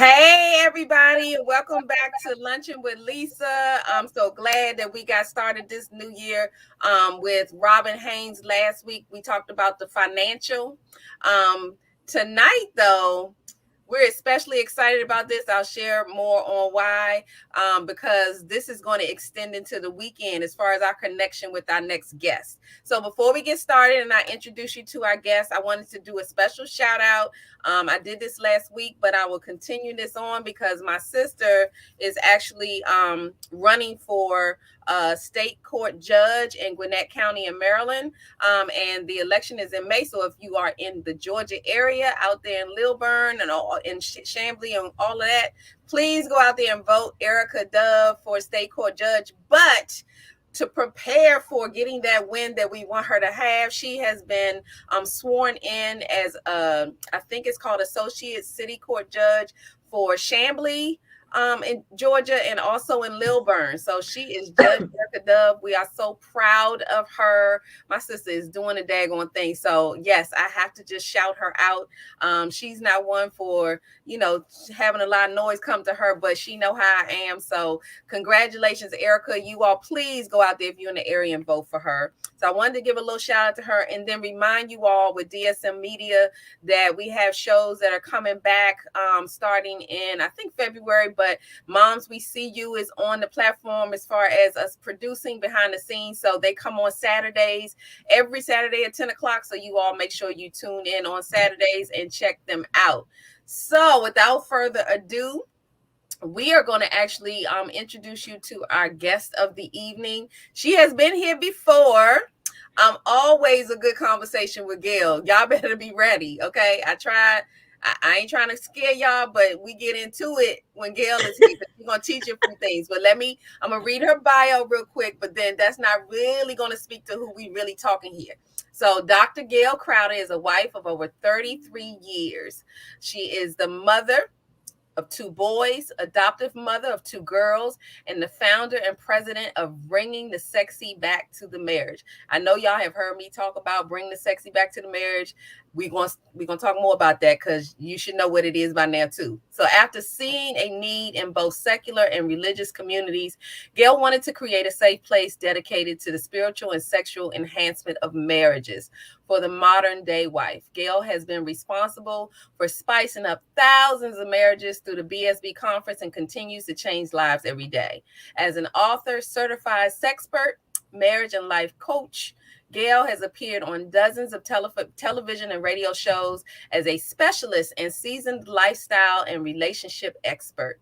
Hey, everybody, and welcome back to Lunchin with Lisa. I'm so glad that we got started this new year with Robin Haynes. Last week, we talked about the financial. Tonight, though, we're especially excited about this. I'll share more on why, because this is going to extend into the weekend as far as our connection with our next guest. So before we get started and I introduce you to our guest, I wanted to do a special shout out. I did this last week, but I will continue this on because my sister is actually running for state court judge in Gwinnett County in Maryland. And the election is in May. So if you are in the Georgia area, out there in Lilburn and all in Chamblee and all of that, please go out there and vote Erica Dove for state court judge. But to prepare for getting that win that we want her to have, she has been sworn in as I think it's called associate city court judge for Chamblee in Georgia and also in Lilburn. So she is Judge Erica Dove. We are so proud of her. My sister is doing a daggone thing. So yes, I have to just shout her out. She's not one for, having a lot of noise come to her, but she know how I am. So congratulations, Erica. You all please go out there if you're in the area and vote for her. So I wanted to give a little shout out to her and then remind you all with DSM Media that we have shows that are coming back starting in, I think, February. But Moms We See You is on the platform as far as us producing behind the scenes. So they come on Saturdays, every Saturday at 10 o'clock. So you all make sure you tune in on Saturdays and check them out. So without further ado, we are going to actually introduce you to our guest of the evening. She has been here before. Always a good conversation with Gail. Y'all better be ready, okay? I ain't trying to scare y'all, but we get into it when Gail is here. We're going to teach you a few things. But I'm going to read her bio real quick, but then that's not really going to speak to who we really talking here. So Dr. Gail Crowder is a wife of over 33 years. She is the mother of 2 boys, adoptive mother of 2 girls, and the founder and president of Bringing the Sexy Back to the Marriage. I know y'all have heard me talk about Bring the Sexy Back to the Marriage. We're going to talk more about that because you should know what it is by now too. So after seeing a need in both secular and religious communities, Gail wanted to create a safe place dedicated to the spiritual and sexual enhancement of marriages for the modern day wife. Gail has been responsible for spicing up thousands of marriages through the BSB Conference and continues to change lives every day. As an author, certified sexpert, marriage and life coach, Gail has appeared on dozens of television and radio shows as a specialist and seasoned lifestyle and relationship expert.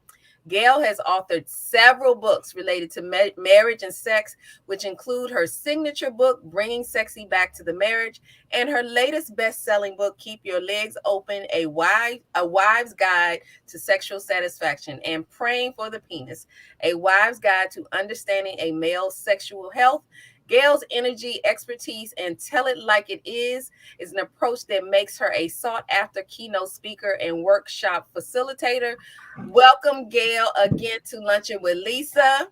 Gail has authored several books related to marriage and sex, which include her signature book, Bringing Sexy Back to the Marriage, and her latest best-selling book, Keep Your Legs Open, a Wive's Guide to Sexual Satisfaction, and Praying for the Penis, a Wive's Guide to Understanding a Male's Sexual Health. Gail's energy, expertise, and tell it like it is an approach that makes her a sought-after keynote speaker and workshop facilitator. Welcome, Gail, again to Lunchin with Lisa.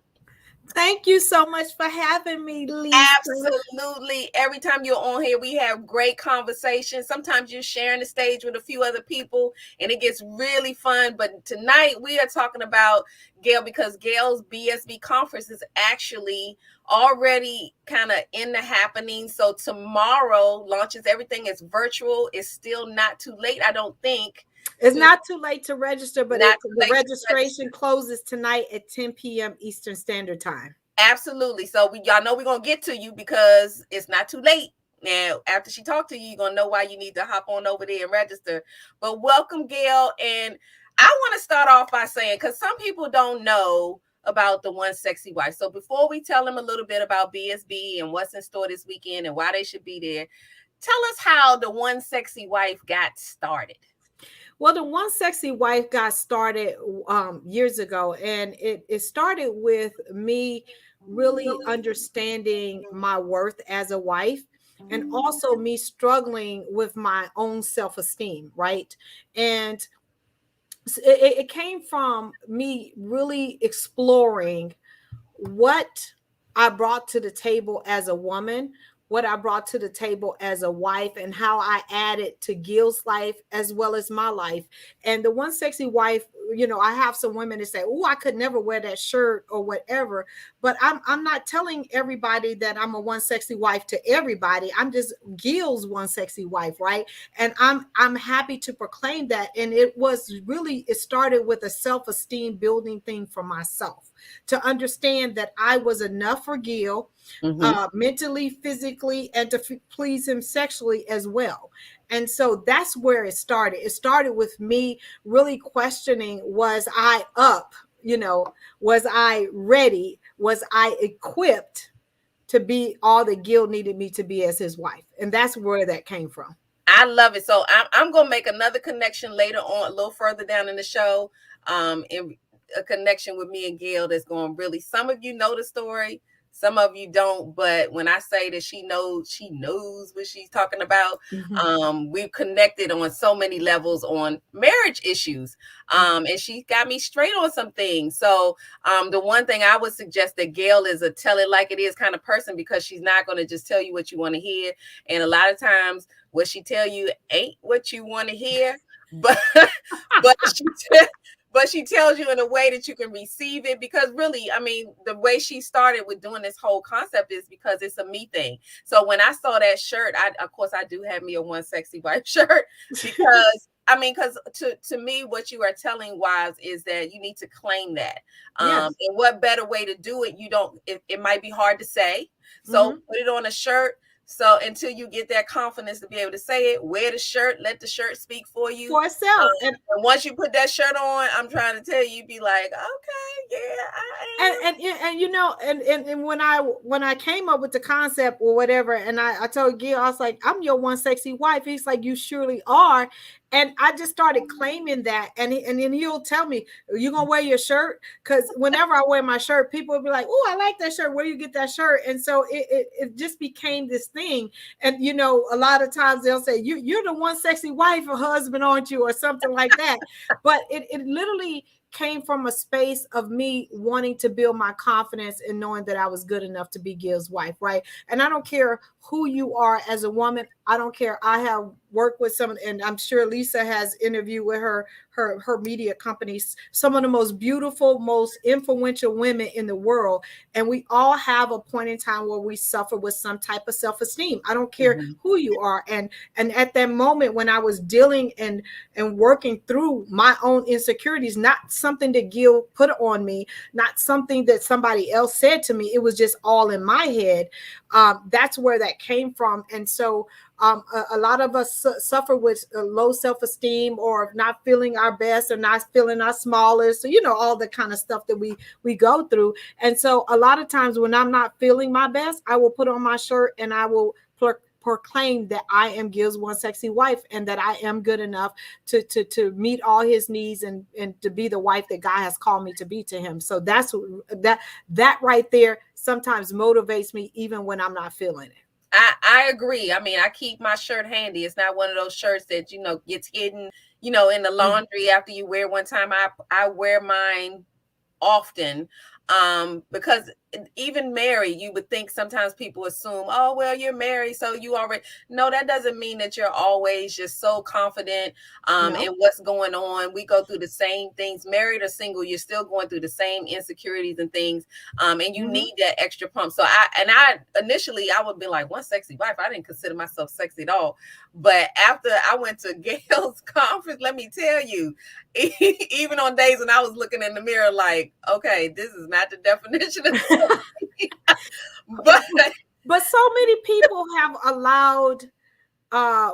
Thank you so much for having me, Lisa. Absolutely. Every time you're on here, we have great conversations. Sometimes you're sharing the stage with a few other people, and it gets really fun. But tonight, we are talking about Gail because Gail's BSB conference is actually already kind of in the happening. So tomorrow launches. Everything is virtual. It's still not too late, I don't think. It's not too late to register, but the registration closes tonight at 10 p.m. Eastern Standard Time. Absolutely. So y'all know we're going to get to you because it's not too late. Now, after she talked to you, you're going to know why you need to hop on over there and register. But welcome, Gail. And I want to start off by saying, because some people don't know about the One Sexy Wife. So before we tell them a little bit about BSB and what's in store this weekend and why they should be there, tell us how the One Sexy Wife got started. Well, the One Sexy Wife got started years ago, and it started with me really understanding my worth as a wife and also me struggling with my own self-esteem, right? And it came from me really exploring what I brought to the table as a woman, what I brought to the table as a wife and how I added to Gil's life as well as my life. And the One Sexy Wife, I have some women that say, "Oh, I could never wear that shirt or whatever." But I'm not telling everybody that I'm a One Sexy Wife to everybody. I'm just Gil's One Sexy Wife, right? And I'm happy to proclaim that. And it started with a self-esteem building thing for myself, to understand that I was enough for Gil, mentally, physically, and to please him sexually as well. And so that's where it started. It started with me really questioning, was I up? Was I ready? Was I equipped to be all that Gil needed me to be as his wife? And that's where that came from. I love it. So I'm going to make another connection later on, a little further down in the show, in a connection with me and Gail that's going really, some of you know the story, some of you don't, but when I say that she knows what she's talking about. We've connected on so many levels on marriage issues, and she got me straight on some things. So the one thing I would suggest, that Gail is a tell it like it is kind of person, because she's not going to just tell you what you want to hear, and a lot of times what she tell you ain't what you want to hear, but but she tells you in a way that you can receive it. Because really, I mean, the way she started with doing this whole concept is because it's a me thing. So when I saw that shirt, of course I do have me a One Sexy Wife shirt, because because to me, what you are telling wives is that you need to claim that. Yes. And what better way to do it? It might be hard to say. So put it on a shirt. So until you get that confidence to be able to say it, wear the shirt, let the shirt speak for you. For itself. And once you put that shirt on, I'm trying to tell you, be like, okay, yeah, I am. And when I came up with the concept or whatever, and I told Gil, I was like, I'm your One Sexy Wife. He's like, you surely are. And I just started claiming that. And then he'll tell me, are you going to wear your shirt? Because whenever I wear my shirt, people will be like, oh, I like that shirt. Where you get that shirt? And so it just became this thing. And, a lot of times they'll say, you're the One Sexy Wife or husband, aren't you? Or something like that. But it literally came from a space of me wanting to build my confidence and knowing that I was good enough to be Gil's wife, right? And I don't care who you are as a woman. I don't care. I have worked with some, and I'm sure Lisa has interviewed with her media companies, some of the most beautiful, most influential women in the world. And we all have a point in time where we suffer with some type of self-esteem. I don't care who you are. And at that moment when I was dealing and working through my own insecurities, not something that Gil put on me, not something that somebody else said to me, it was just all in my head. That's where that came from. And so a lot of us suffer with low self-esteem, or not feeling our best, or not feeling our smallest. So, all the kind of stuff that we go through. And so a lot of times when I'm not feeling my best, I will put on my shirt and I will proclaim that I am Gil's One Sexy Wife, and that I am good enough to meet all his needs and to be the wife that God has called me to be to him. So that's that right there sometimes motivates me even when I'm not feeling it. I agree. I mean, I keep my shirt handy. It's not one of those shirts that, gets hidden, in the laundry after you wear one time. I wear mine often, because even married, you would think sometimes people assume, oh, well, you're married, so you already. No, that doesn't mean that you're always just so confident in what's going on. We go through the same things, married or single. You're still going through the same insecurities and things, and you need that extra pump. So I initially I would be like, One Sexy Wife. I didn't consider myself sexy at all, but after I went to Gail's conference, let me tell you, even on days when I was looking in the mirror like, okay, this is not the definition of but so many people have allowed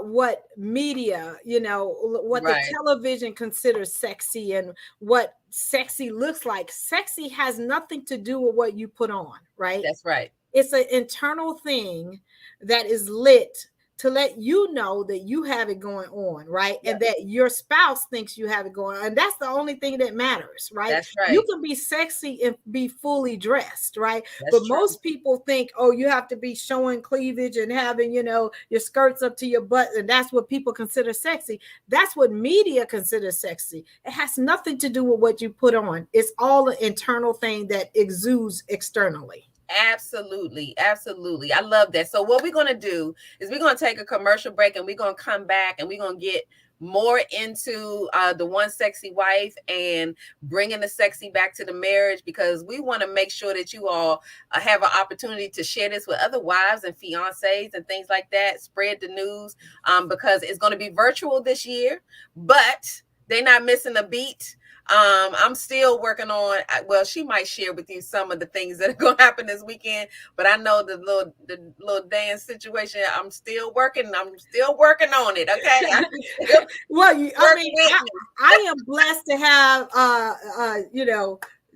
what media, what the television considers sexy and what sexy looks like. Sexy has nothing to do with what you put on, right? That's right. It's an internal thing that is lit to let you know that you have it going on, right? Yep. And that your spouse thinks you have it going on. And that's the only thing that matters, right? That's right. You can be sexy and be fully dressed, right? That's but true. Most people think, oh, you have to be showing cleavage and having, your skirts up to your butt. And that's what people consider sexy. That's what media considers sexy. It has nothing to do with what you put on. It's all an internal thing that exudes externally. Absolutely. Absolutely. I love that. So what we're going to do is we're going to take a commercial break and we're going to come back and we're going to get more into the one sexy wife and bringing the sexy back to the marriage, because we want to make sure that you all have an opportunity to share this with other wives and fiancés and things like that. Spread the news, because it's going to be virtual this year, but they're not missing a beat. I'm still working on, well, she might share with you some of the things that are going to happen this weekend, but I know the little dance situation. I'm still working on it. Okay. Well, I am blessed to have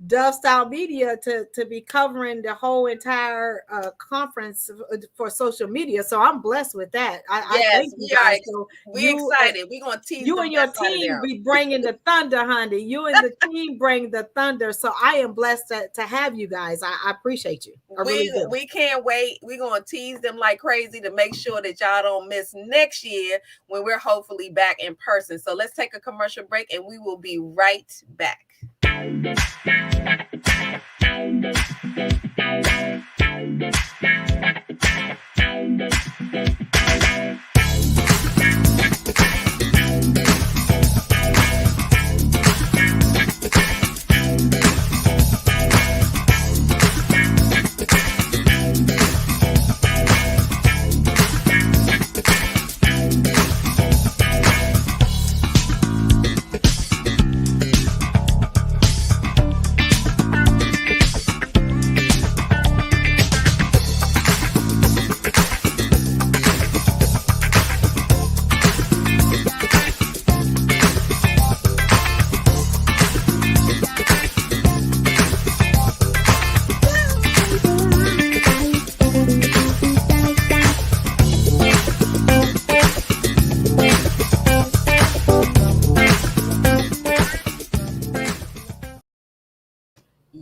Dove Style Media to be covering the whole entire conference for social media. So I'm blessed with that. I thank you guys. So we're excited. We're gonna tease you and your team be bringing the thunder, honey. You and the team bring the thunder. So I am blessed to have you guys. I appreciate you. We can't wait. We're gonna tease them like crazy to make sure that y'all don't miss next year when we're hopefully back in person. So let's take a commercial break and we will be right back.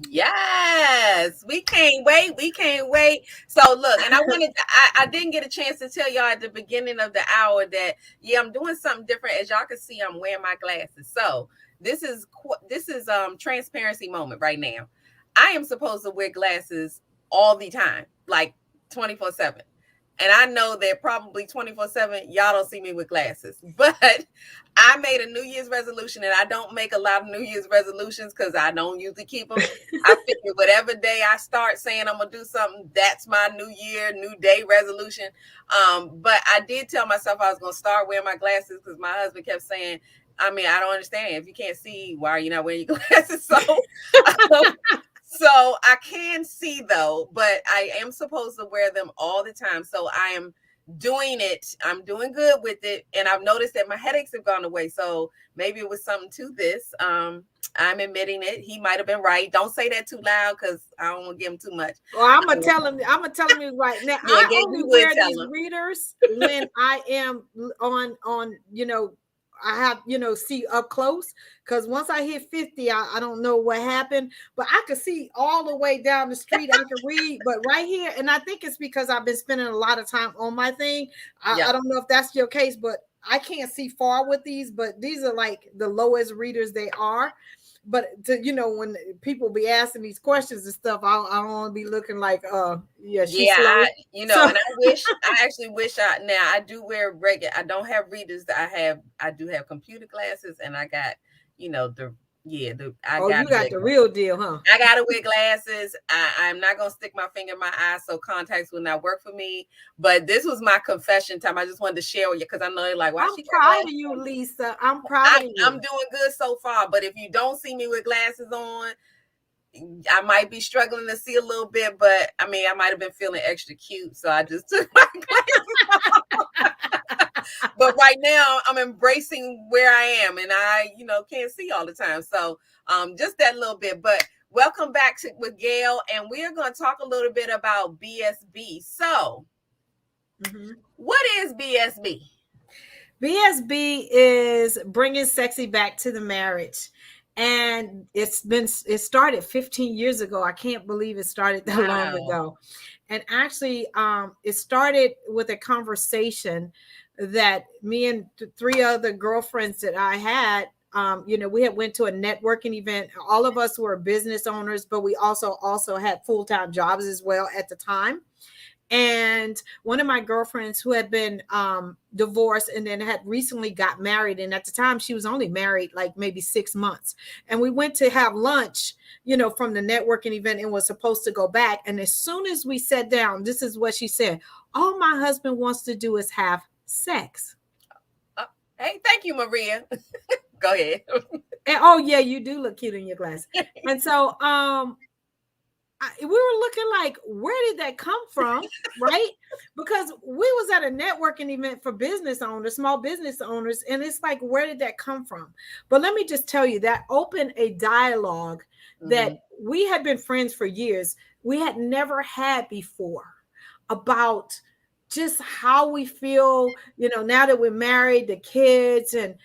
Yes, we can't wait. We can't wait. So look, and I didn't get a chance to tell y'all at the beginning of the hour that, yeah, I'm doing something different. As y'all can see, I'm wearing my glasses. So this is transparency moment right now. I am supposed to wear glasses all the time, like 24/7. And I know that probably 24/7, y'all don't see me with glasses. But I made a New Year's resolution, and I don't make a lot of New Year's resolutions because I don't usually keep them. I figure whatever day I start saying I'm going to do something, that's my New Year, New Day resolution. But I did tell myself I was going to start wearing my glasses because my husband kept saying, I mean, I don't understand. If you can't see, why are you not wearing your glasses? So I can see though, but I am supposed to wear them all the time. So I am doing it. I'm doing good with it. And I've noticed that my headaches have gone away. So maybe it was something to this. I'm admitting it. He might have been right. Don't say that too loud because I don't want to give him too much. Well, I'm gonna tell him right now. Yeah, I only wear these readers when I am on I have, see up close, because once I hit 50, I don't know what happened, but I could see all the way down the street. I can read, but right here, and I think it's because I've been spending a lot of time on my thing. I don't know if that's your case, but I can't see far with these, but these are like the lowest readers they are. But when people be asking these questions and stuff, I don't want to be looking like, she's slow. And I actually wish now I do wear regular. I don't have readers. I do have computer glasses, and I got, you got the real deal, huh? I gotta wear glasses. I'm not gonna stick my finger in my eye, so contacts will not work for me. But this was my confession time. I just wanted to share with you because I know you're like, I'm proud of you, Lisa. I'm proud of you. I'm doing good so far. But if you don't see me with glasses on, I might be struggling to see a little bit. But I mean, I might have been feeling extra cute, so I just took my glasses off. But right now I'm embracing where I am, and I, can't see all the time. So just that little bit. But welcome back with Gail, and we are going to talk a little bit about BSB. So what is BSB? BSB is bringing sexy back to the marriage. And it started 15 years ago. I can't believe it started that long ago. And actually, it started with a conversation that me and three other girlfriends that I had we had went to a networking event. All of us were business owners, but we also had full-time jobs as well at the time. And one of my girlfriends who had been divorced and then had recently got married, and at the time she was only married like maybe 6 months, and we went to have lunch, from the networking event, and was supposed to go back. And as soon as we sat down, this is what she said: all my husband wants to do is have sex. Hey, thank you, Maria. Go ahead. And, oh yeah, you do look cute in your glasses. And so we were looking like, where did that come from? Right? Because we was at a networking event for business owners, small business owners. And it's like, where did that come from? But let me just tell you, that opened a dialogue that we had been friends for years. We had never had before, about just how we feel, now that we're married, the kids, and,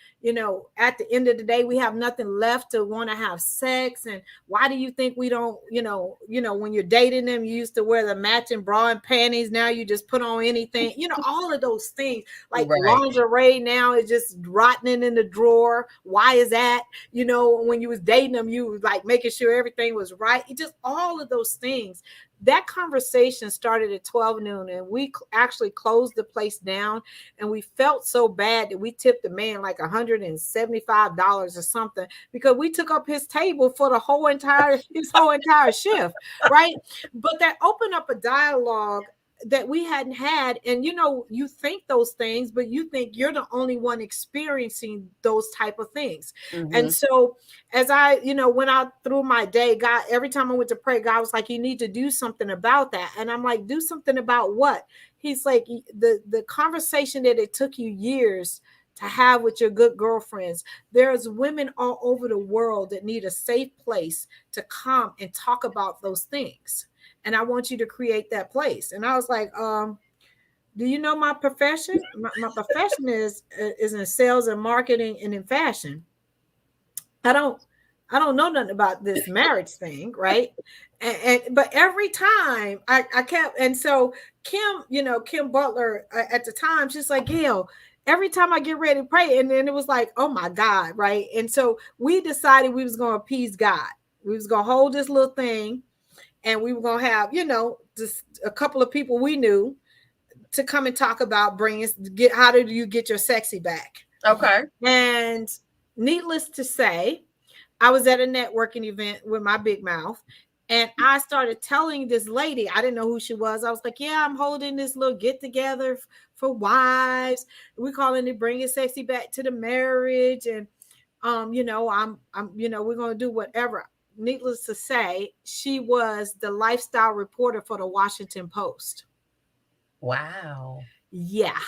at the end of the day, we have nothing left to want to have sex. And why do you think we don't, when you're dating them, you used to wear the matching bra and panties. Now you just put on anything, all of those things, like lingerie now is just rotting in the drawer. Why is that? When you was dating them, you was like making sure everything was right. It just, all of those things. That conversation started at 12 noon, and we actually closed the place down, and we felt so bad that we tipped the man like $175 or something, because we took up his table for his whole entire shift, right? But that opened up a dialogue that we hadn't had. And you think those things, but you think you're the only one experiencing those type of things. And so as I went out through my day, God, every time I went to pray, God was like, you need to do something about that. And I'm like, do something about what? He's like, the conversation that it took you years to have with your good girlfriends. There's women all over the world that need a safe place to come and talk about those things. And I want you to create that place. And I was like, do you know my profession? My profession is in sales and marketing and in fashion. I don't know nothing about this marriage thing, right? But every time I kept, and so Kim Butler at the time, she's like, Gail, every time I get ready to pray, and then it was like, oh my God, right? And so we decided we was going to appease God. We was going to hold this little thing, and we were going to have, just a couple of people we knew to come and talk about how do you get your sexy back? Okay. And needless to say, I was at a networking event with my big mouth, and I started telling this lady, I didn't know who she was. I was like, yeah, I'm holding this little get together for wives. We're calling it Bringing Sexy Back to the Marriage. And, I'm we're going to do whatever. Needless to say, she was the lifestyle reporter for the Washington Post. Wow. Yeah.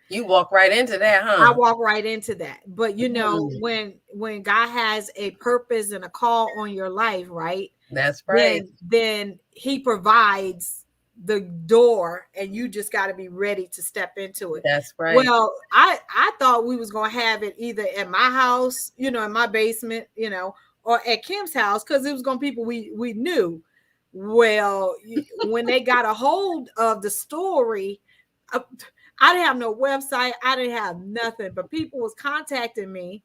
You walk right into that, huh? I walk right into that. But when God has a purpose and a call on your life, right? That's right. Then he provides the door, and you just got to be ready to step into it. That's right. Well, I thought we was going to have it either at my house, in my basement, or at Kim's house, because it was going to be people we knew. Well, when they got a hold of the story, I didn't have no website. I didn't have nothing, but people was contacting me.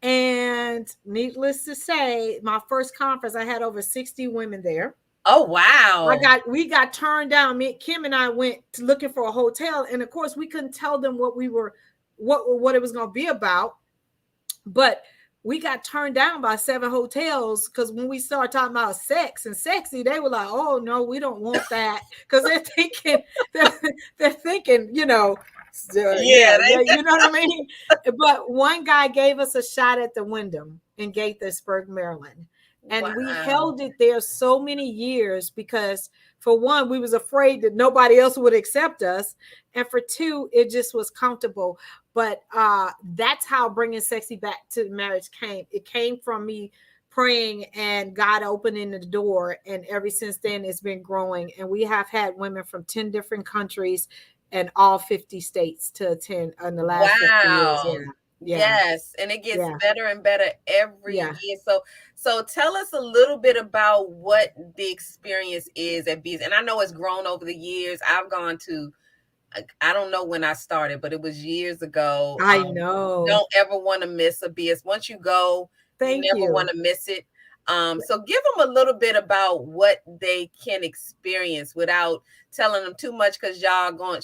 And needless to say, my first conference, I had over 60 women there. Oh, wow. We got turned down. Kim and I went to looking for a hotel. And of course, we couldn't tell them what it was going to be about. But we got turned down by 7 hotels, because when we started talking about sex and sexy, they were like, oh no, we don't want that. Because they're thinking, you know what I mean? But one guy gave us a shot at the Wyndham in Gaithersburg, Maryland. And we held it there so many years because, for one, we was afraid that nobody else would accept us. And for two, it just was comfortable. But that's how Bringing Sexy Back to Marriage came. It came from me praying and God opening the door. And ever since then, it's been growing. And we have had women from 10 different countries and all 50 states to attend in the last 50 years. Yeah. Yes, and it gets better and better every year. So tell us a little bit about what the experience is at BSB. And I know it's grown over the years. I've gone to I don't know when I started, but it was years ago. I know. Don't ever want to miss a BS. Once you go, you Thank never want you. to miss it. So give them a little bit about what they can experience without telling them too much, because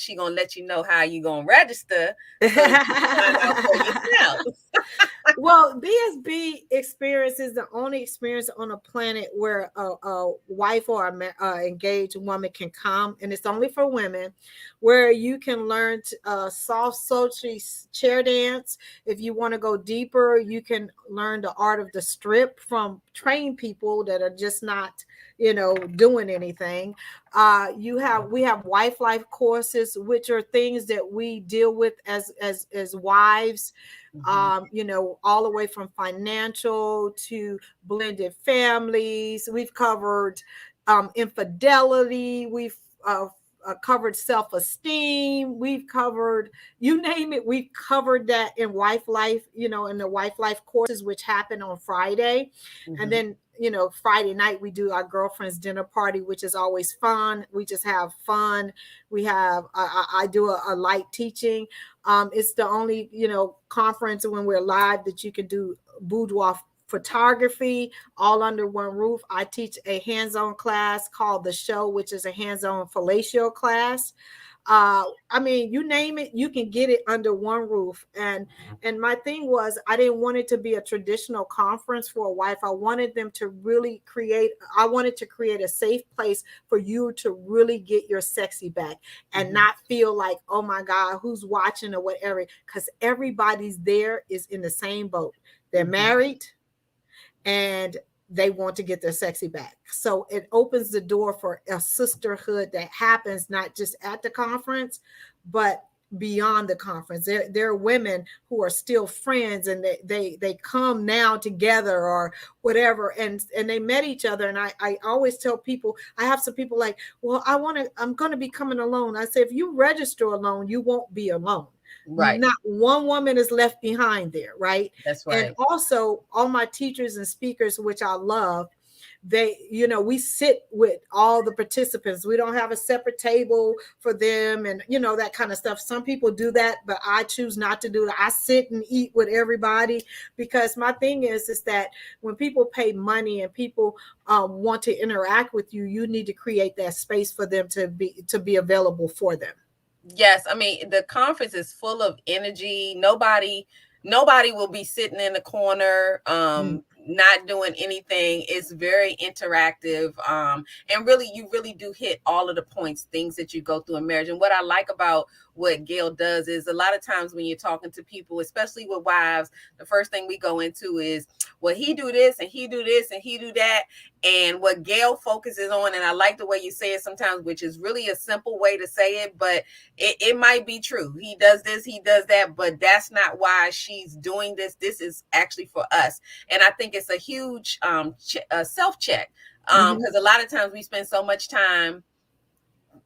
she gonna let you know how you gonna register so that you can find out for yourself. Well, BSB experience is the only experience on the planet where a wife or a engaged woman can come, and it's only for women, where you can learn soft social chair dance. If you want to go deeper, you can learn the art of the strip from trained people that are just not, doing anything. We have wife life courses, which are things that we deal with as wives, all the way from financial to blended families. We've covered infidelity. We've covered self-esteem. We've covered, you name it, we've covered that in wife life, in the wife life courses, which happen on Friday. And then, Friday night we do our girlfriend's dinner party, which is always fun. We just have fun. We have I do a light teaching. It's the only, conference when we're live that you can do boudoir photography all under one roof. I teach a hands-on class called The Show, which is a hands-on fellatio class. I mean, you name it, you can get it under one roof. And my thing was, I didn't want it to be a traditional conference for a wife. I wanted to create a safe place for you to really get your sexy back and not feel like, oh my God, who's watching or whatever, because everybody's there is in the same boat. They're married and they want to get their sexy back. So it opens the door for a sisterhood that happens not just at the conference, but beyond the conference. There are women who are still friends, and they come now together or whatever, and they met each other. And I always tell people, I have some people like, well, I'm going to be coming alone. I say, if you register alone, you won't be alone. Right. Not one woman is left behind there, right? That's right. And also all my teachers and speakers, which I love, we sit with all the participants. We don't have a separate table for them and, that kind of stuff. Some people do that, but I choose not to do that. I sit and eat with everybody, because my thing is that when people pay money and people want to interact with you, you need to create that space for them to be available for them. Yes, I mean, the conference is full of energy. Nobody will be sitting in the corner not doing anything. It's very interactive. And really, you really do hit all of the points, things that you go through in marriage. And what I like about what Gail does is, a lot of times when you're talking to people, especially with wives, the first thing we go into is, well, he do this and he do this and he do that. And what Gail focuses on, and I like the way you say it sometimes, which is really a simple way to say it, but it might be true. He does this, he does that, but that's not why she's doing this. This is actually for us. And I think it's a huge self-check, because a lot of times we spend so much time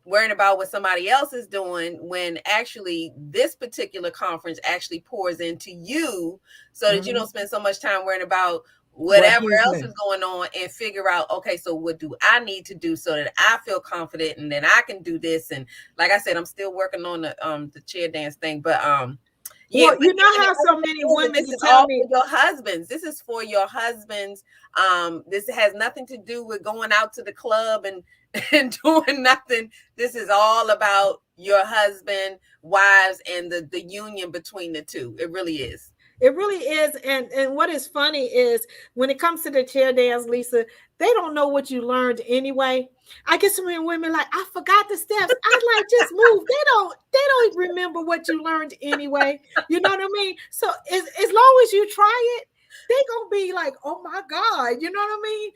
worrying about what somebody else is doing, when actually this particular conference actually pours into you, so that you don't spend so much time worrying about whatever else is going on, and figure out, okay, so what do I need to do so that I feel confident and then I can do this. And like I said, I'm still working on the chair dance thing, but yeah, well, how so many women this is tell all me, for your husbands. This is for your husbands. This has nothing to do with going out to the club and doing nothing. This is all about your husband, wives, and the union between the two. It really is. It really is. And what is funny is, when it comes to the chair dance, Lisa, they don't know what you learned anyway. I get some women like, I forgot the steps. I like, just move. They don't remember what you learned anyway. You know what I mean? So as long as you try it, they gonna be like, oh my God, you know what I mean?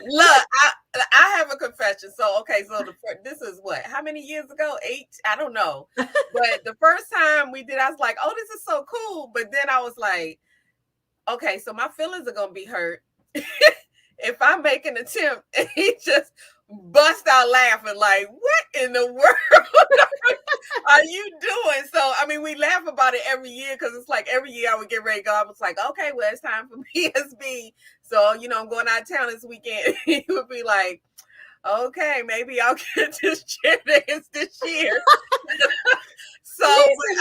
Look, I have a confession. So okay, so this is what, how many years ago? 8? I don't know. But the first time we did, I was like, oh, this is so cool. But then I was like, okay, so my feelings are gonna be hurt if I make an attempt and he just bust out laughing, like, what in the world are you doing? So I mean, we laugh about it every year, because it's like every year I would get ready to go. I was like, okay, well, it's time for BSB. So, I'm going out of town this weekend. He would be like, okay, maybe I'll get this chair dance this year. So,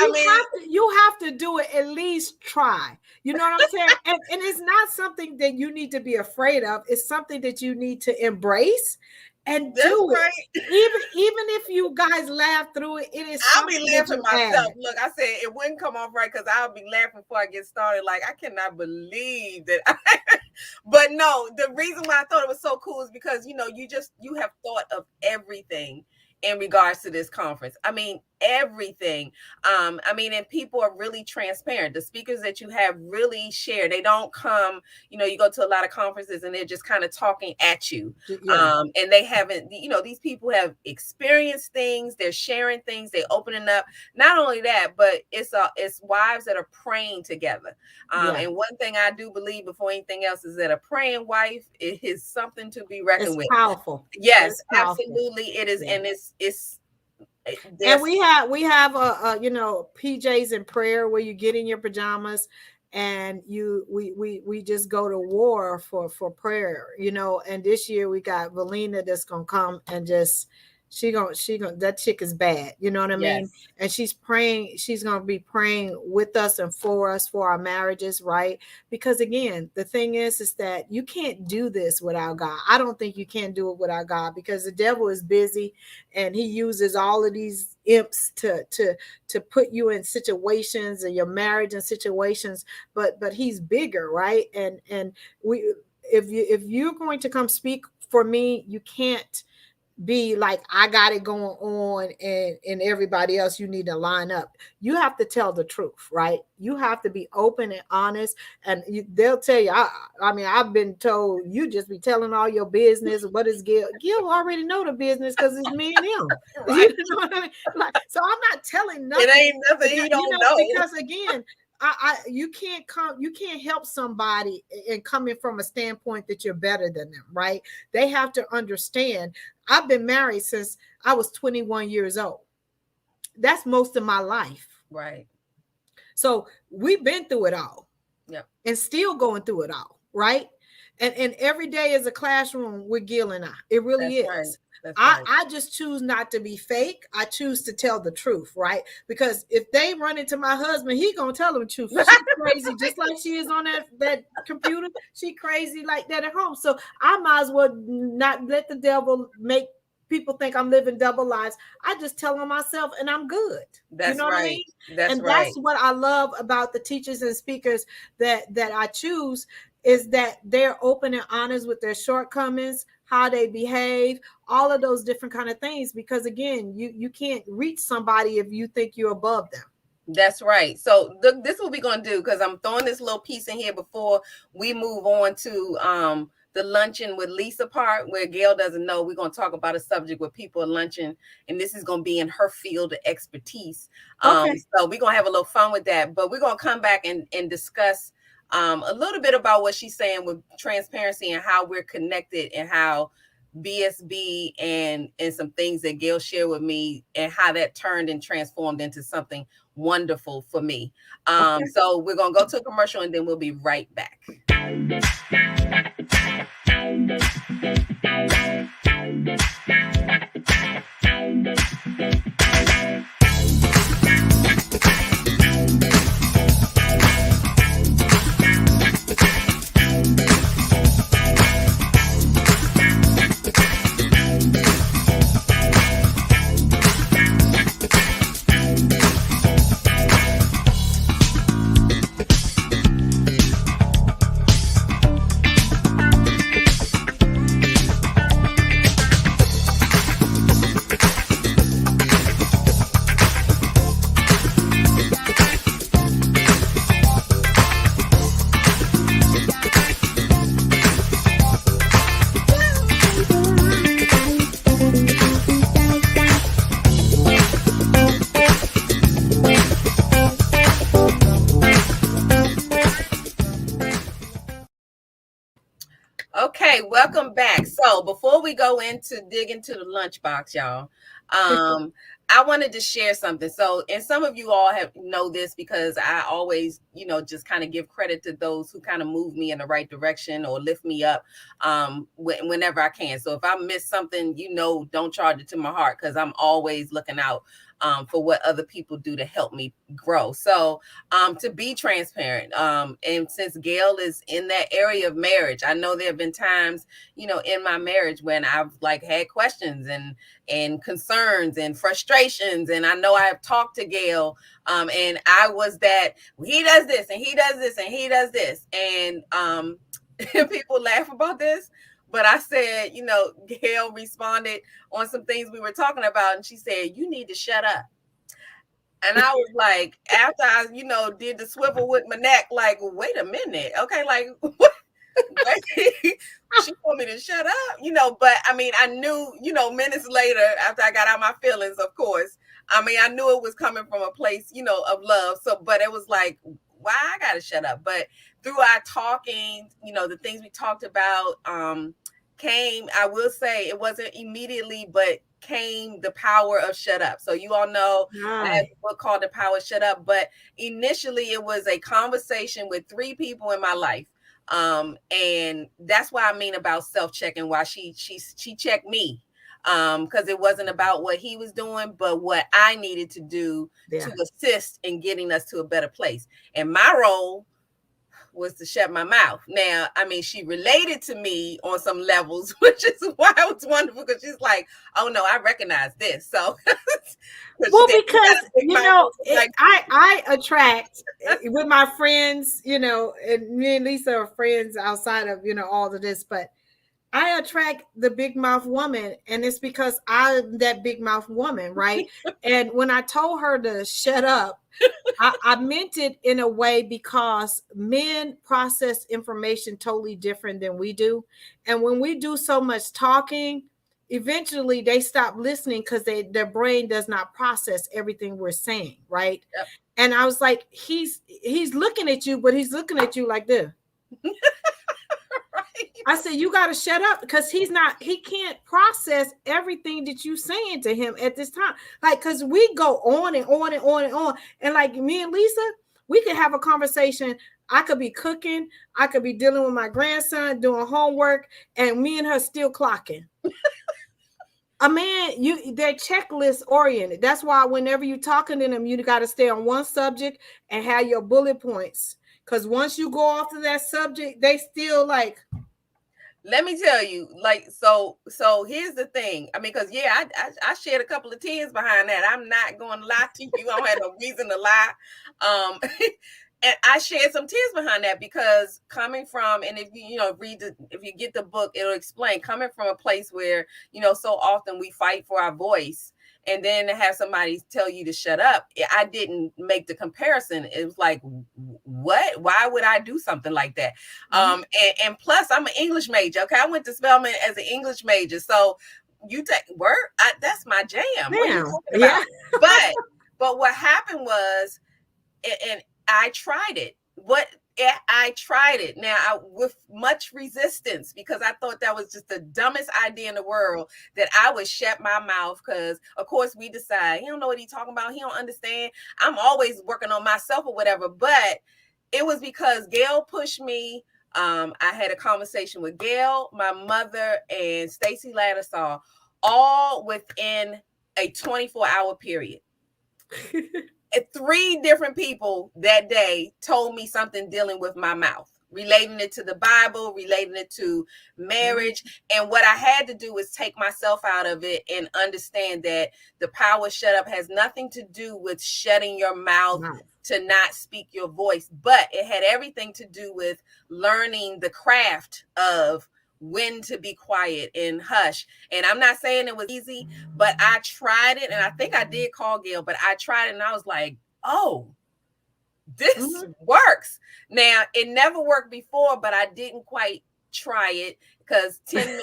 Listen, you have to do it, at least try. You know what I'm saying? And it's not something that you need to be afraid of. It's something that you need to embrace and do it. right. Even if you guys laugh through it, it is I'll be something that laughing you myself. add. Look, I said it wouldn't come off right because I'll be laughing before I get started. Like, I cannot believe that. But no, the reason why I thought it was so cool is because, you have thought of everything in regards to this conference. I mean, everything. And people are really transparent. The speakers that you have really share. They don't come, you go to a lot of conferences and they're just kind of talking at you. Yeah. And they haven't, these people have experienced things, they're sharing things, they're opening up. Not only that, but it's wives that are praying together. Yeah. And one thing I do believe before anything else is that a praying wife is something to be reckoned It's with. powerful. Yes, It's powerful. absolutely it is. Yeah. And it's and we have PJs in prayer where you get in your pajamas and we just go to war for prayer, and this year we got Valina that's gonna come and just she gonna that chick is bad, you know what I mean? Yes. And she's gonna be praying with us and for us for our marriages, right? Because again, the thing is that you can't do this without God. I don't think you can do it without God, because the devil is busy and he uses all of these imps to put you in situations and your marriage and situations, but he's bigger, right? And we if you're going to come speak for me, you can't be like, I got it going on, and everybody else, you need to line up. You have to tell the truth, right? You have to be open and honest, and they'll tell you. I've been told, you just be telling all your business. What is Gail? Gail already know the business because it's me and him. Right. You know what I mean? Like, so I'm not telling nothing. It ain't nothing he don't know. Because again, you can't help somebody and coming from a standpoint that you're better than them, right? They have to understand. I've been married since I was 21 years old. That's most of my life. Right. So we've been through it all. Yep. And still going through it all, right? And every day is a classroom with Gil and I. It really is. Right. I just choose not to be fake. I choose to tell the truth, right? Because if they run into my husband, he gonna tell them the truth. She's crazy, just like she is on that computer. She crazy like that at home. So I might as well not let the devil make people think I'm living double lives. I just tell them myself and I'm good. That's what I mean? That's what I love about the teachers and speakers that I choose, is that they're open and honest with their shortcomings, how they behave, all of those different kind of things. Because again, you can't reach somebody if you think you're above them. That's right. So this is what we're going to do, because I'm throwing this little piece in here before we move on to the luncheon with Lisa part, where Gail doesn't know. We're going to talk about a subject with people at luncheon, and this is going to be in her field of expertise. Okay. So we're going to have a little fun with that, but we're going to come back and discuss a little bit about what she's saying with transparency and how we're connected, and how BSB and some things that Gail shared with me, and how that turned and transformed into something wonderful for me. Okay. So we're going to go to a commercial and then we'll be right back. Okay, welcome back. So before we go into dig into the lunchbox, y'all, I wanted to share something. So, and some of you all know this, because I always, just kind of give credit to those who kind of move me in the right direction or lift me up whenever I can. So if I miss something, don't charge it to my heart, because I'm always looking out for what other people do to help me grow. So to be transparent, and since Gail is in that area of marriage, I know there have been times, in my marriage when I've like had questions and concerns and frustrations, and I know I've talked to Gail, and I was that he does this and he does this and he does this, and people laugh about this. But I said, Gail responded on some things we were talking about, and she said, "You need to shut up." And I was like, after I, did the swivel with my neck, like, wait a minute. Okay, like, what? She told me to shut up, but I mean, I knew, minutes later, after I got out my feelings, of course, I mean, I knew it was coming from a place, of love. So, but it was like, why I got to shut up? But through our talking, the things we talked about, came, I will say it wasn't immediately, but came the power of shut up. So you all know I have a book called The Power of Shut Up, but initially it was a conversation with 3 people in my life. And that's why I mean about self-checking, why she checked me. Because it wasn't about what he was doing, but what I needed to do to assist in getting us to a better place. And my role was to shut my mouth. Now, I mean, she related to me on some levels, which is why it was wonderful, because she's like, oh no, I recognize this. So well, because I attract with my friends, and me and Lisa are friends outside of all of this, but I attract the big mouth woman, and it's because I'm that big mouth woman, right? And when I told her to shut up, I meant it in a way because men process information totally different than we do. And when we do so much talking, eventually they stop listening because their brain does not process everything we're saying, right? Yep. And I was like, he's looking at you, but he's looking at you like this. Right. I said, you got to shut up, because he can't process everything that you saying to him at this time. Like, because we go on and on and on and on. And like me and Lisa, we could have a conversation. I could be cooking. I could be dealing with my grandson, doing homework, and me and her still clocking. A man, they're checklist oriented. That's why whenever you're talking to them, you got to stay on one subject and have your bullet points. Because once you go off of that subject, they still like. Let me tell you, like, so here's the thing. I mean, because I shared a couple of tears behind that. I'm not going to lie to you. I don't have no reason to lie. And I shared some tears behind that, because coming from, and if you if you get the book, it'll explain, coming from a place where so often we fight for our voice, and then to have somebody tell you to shut up, I didn't make the comparison. It was like, what? Why would I do something like that? Mm-hmm. And plus, I'm an English major. Okay, I went to Spelman as an English major, so you take word. That's my jam. What are you talking about? Yeah. But what happened was, and I tried it. I tried it with much resistance, because I thought that was just the dumbest idea in the world, that I would shut my mouth, because of course we decide he don't know what he's talking about. He don't understand. I'm always working on myself or whatever. But it was because Gail pushed me. I had a conversation with Gail, my mother, and Stacy Lattisaw, all within a 24-hour period. 3 different people that day told me something dealing with my mouth, relating it to the Bible, relating it to marriage. And what I had to do was take myself out of it and understand that the power shut up has nothing to do with shutting your mouth to not speak your voice, but it had everything to do with learning the craft of when to be quiet and hush. And I'm not saying it was easy, but I tried it, and I think I did call Gail, but I tried it, and I was like, oh, this works. Now, it never worked before, but I didn't quite try it, because 10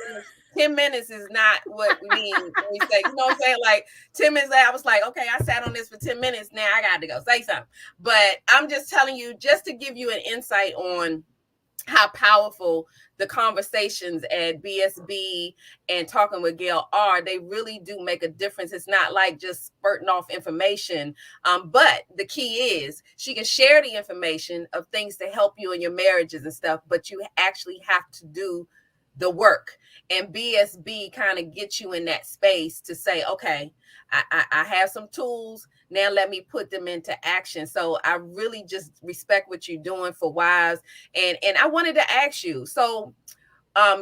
minutes is not what we mean when we say, you know what I'm saying? Like 10 minutes later, I was like, okay, I sat on this for 10 minutes. Now I got to go say something. But I'm just telling you, just to give you an insight on how powerful the conversations at BSB and talking with Gail are. They really do make a difference. It's not like just spurting off information. But the key is she can share the information of things to help you in your marriages and stuff, but you actually have to do the work. And BSB kind of gets you in that space to say, okay, I have some tools. Now let me put them into action. So I really just respect what you're doing for wives. And I wanted to ask you, so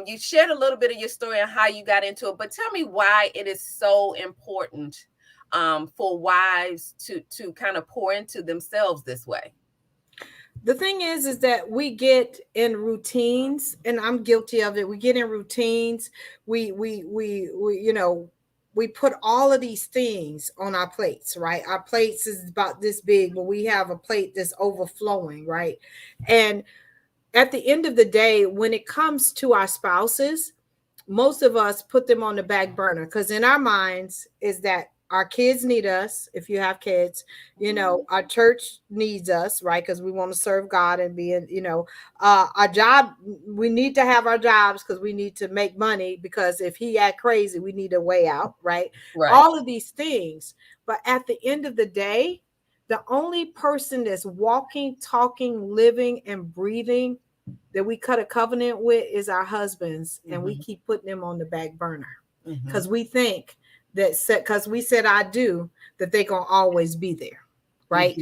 you shared a little bit of your story on how you got into it, but tell me why it is so important for wives to kind of pour into themselves this way. The thing is that we get in routines, and I'm guilty of it. We get in routines. We we put all of these things on our plates, right? Our plates is about this big, but we have a plate that's overflowing, right? And at the end of the day, when it comes to our spouses, most of us put them on the back burner because in our minds is that our kids need us. If you have kids, our church needs us, right? Because we want to serve God and be in, our job. We need to have our jobs because we need to make money, because if he act crazy, we need a way out, right? Right. All of these things. But at the end of the day, the only person that's walking, talking, living, and breathing that we cut a covenant with is our husbands, and we keep putting them on the back burner because we think that because we said I do, that they're gonna always be there, right?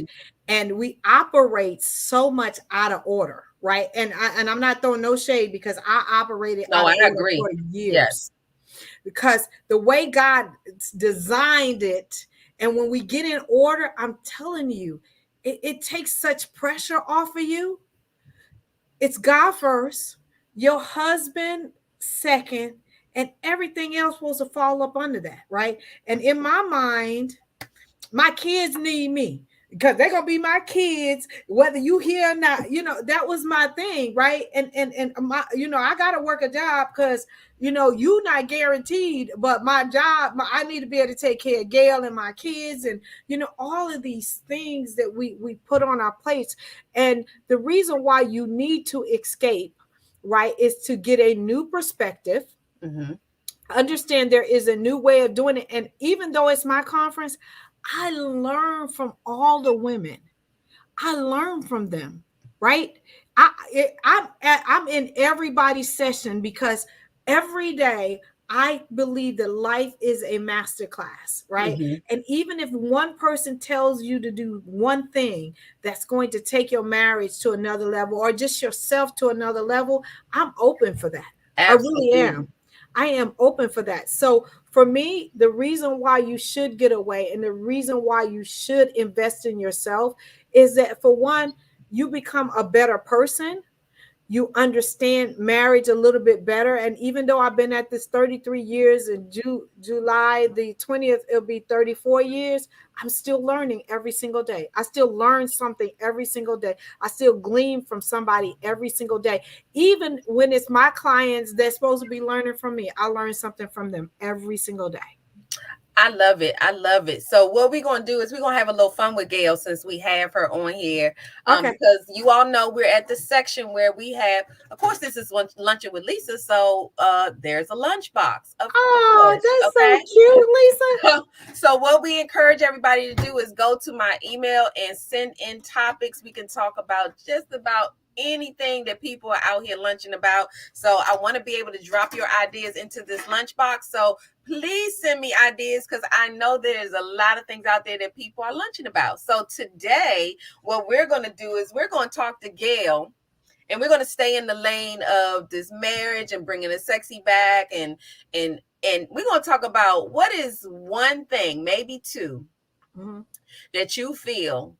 And we operate so much out of order, right? And I'm not throwing no shade because I operated No, out I of order agree. for Yes. years, because the way God designed it, and when we get in order, I'm telling you, it takes such pressure off of you. It's God first, your husband second, and everything else supposed to fall up under that, right? And in my mind, my kids need me because they're gonna be my kids, whether you hear or not. That was my thing, right? And my, I gotta work a job because you not guaranteed, but my job, I need to be able to take care of Gail and my kids, and all of these things that we put on our plates. And the reason why you need to escape, right, is to get a new perspective. Understand there is a new way of doing it. And even though it's my conference, I learn from all the women. I learn from them, right? I'm in everybody's session because every day I believe that life is a master class, right? And even if one person tells you to do one thing that's going to take your marriage to another level, or just yourself to another level, I'm open for that. I really am. I am open for that. So for me, the reason why you should get away and the reason why you should invest in yourself is that, for one, you become a better person. You understand marriage a little bit better. And even though I've been at this 33 years, in July the 20th, it'll be 34 years, I'm still learning every single day. I still learn something every single day. I still glean from somebody every single day. Even when it's my clients that's supposed to be learning from me, I learn something from them every single day. I love it. I love it. So what we're gonna do is we're gonna have a little fun with Gail since we have her on here. Okay. Because you all know we're at the section where we have, of course, this is lunching with Lisa. So there's a lunchbox, of Oh, course. that's so Okay. cute, Lisa. So what we encourage everybody to do is go to my email and send in topics. We can talk about just about anything that people are out here lunching about. So I want to be able to drop your ideas into this lunchbox. So please send me ideas, because I know there's a lot of things out there that people are lunching about. So today, what we're going to do is we're going to talk to Gail, and we're going to stay in the lane of this marriage and bringing the sexy back, and we're going to talk about what is one thing, maybe two, that you feel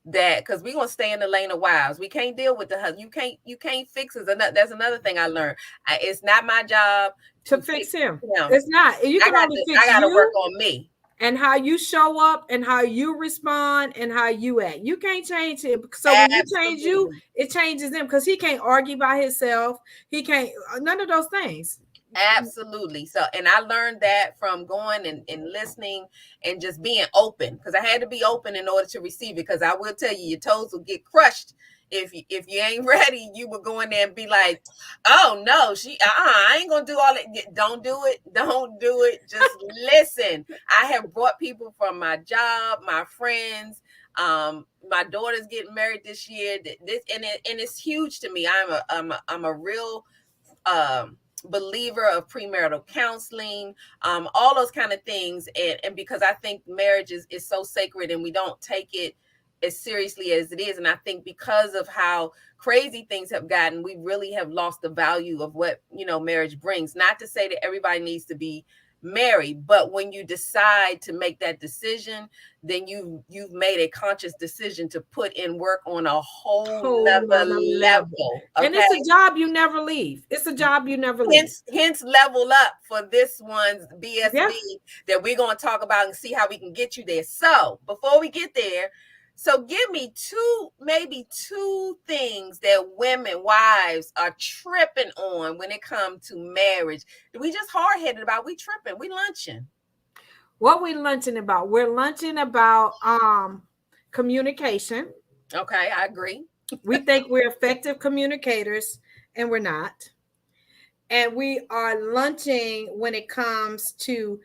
that, because we're going to stay in the lane of wives. We can't deal with the husband. You can't fix it. That's another thing I learned. It's not my job to fix him. him. It's not. You can only fix I got to work you on me. and how you show up and how you respond and how you act. You can't change it. So when you change you, it changes him, because he can't argue by himself. He can't, none of those things. Absolutely. So, and I learned that from going and listening and just being open, because I had to be open in order to receive it. Because I will tell you, your toes will get crushed if you ain't ready. You will go in there and be like, "Oh no, I ain't gonna do all that." Don't do it. Don't do it. Just listen. I have brought people from my job, my friends. My daughter's getting married this year. This and it's huge to me. I'm a real believer of premarital counseling, all those kind of things. And because I think marriage is so sacred and we don't take it as seriously as it is. And I think because of how crazy things have gotten, we really have lost the value of what, marriage brings. Not to say that everybody needs to be married, but when you decide to make that decision, then you've made a conscious decision to put in work on a whole nother level. Okay? And it's a job you never leave. It's a job you never leave. Hence level up for this one's BSB that we're going to talk about and see how we can get you there. So before we get there, so give me maybe two things that wives are tripping on when it comes to marriage. We just hard-headed about, we tripping, we lunching. What we lunching about? We're lunching about communication. Okay, I agree. We think we're effective communicators and we're not. And we are lunching when it comes to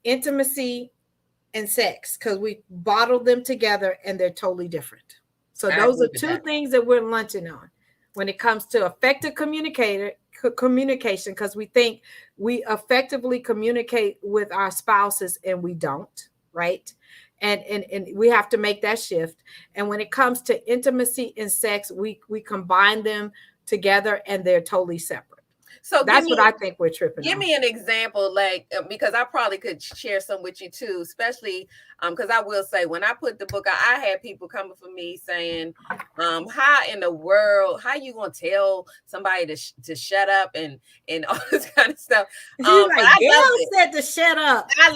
intimacy and sex, because we bottle them together and they're totally different. So those are two things that we're lunching on when it comes to effective communication, because we think we effectively communicate with our spouses and we don't, right? And we have to make that shift. And when it comes to intimacy and sex, we combine them together and they're totally separate. So that's what I think we're tripping on. Give me an example, like, because I probably could share some with you too, especially because I will say, when I put the book out, I had people coming for me saying, how in the world, how you going to tell somebody to shut up and all this kind of stuff. Like, Gail said to shut up. I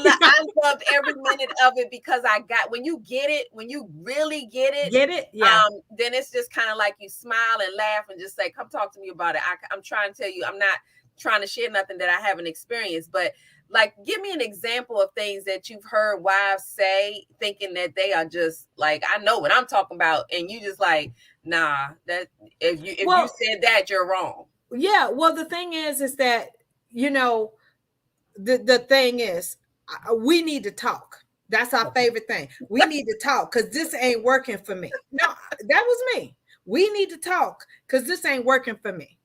loved every minute of it, because when you really get it, then it's just kind of like you smile and laugh and just say, come talk to me about it. I'm trying to tell you, I'm not trying to share nothing that I haven't experienced, but like, give me an example of things that you've heard wives say, thinking that they are just like, I know what I'm talking about, and you just like, nah, that if you said that, you're wrong. Yeah, well, the thing is that, the thing is, we need to talk. That's our favorite thing. We need to talk because this ain't working for me. No, that was me. We need to talk because this ain't working for me.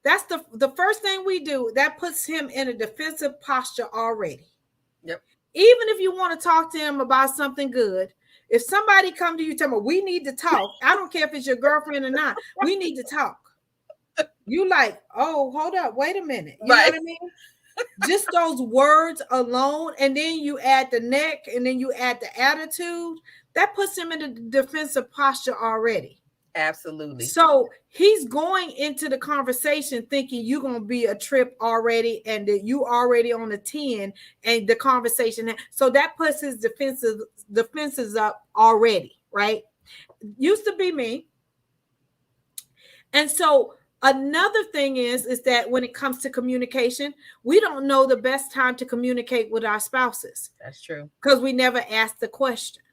That's the first thing we do. That puts him in a defensive posture already. Yep. Even if you want to talk to him about something good, if somebody come to you, tell me, we need to talk. I don't care if it's your girlfriend or not. We need to talk. You like, oh, hold up, wait a minute. You know what I mean? Just those words alone, and then you add the neck, and then you add the attitude. That puts him in a defensive posture already. Absolutely. So he's going into the conversation thinking you're going to be a trip already and that you already on the 10 and the conversation. So that puts his defenses up already, right? Used to be me. And so another thing is that when it comes to communication, we don't know the best time to communicate with our spouses. That's true. Because we never ask the question.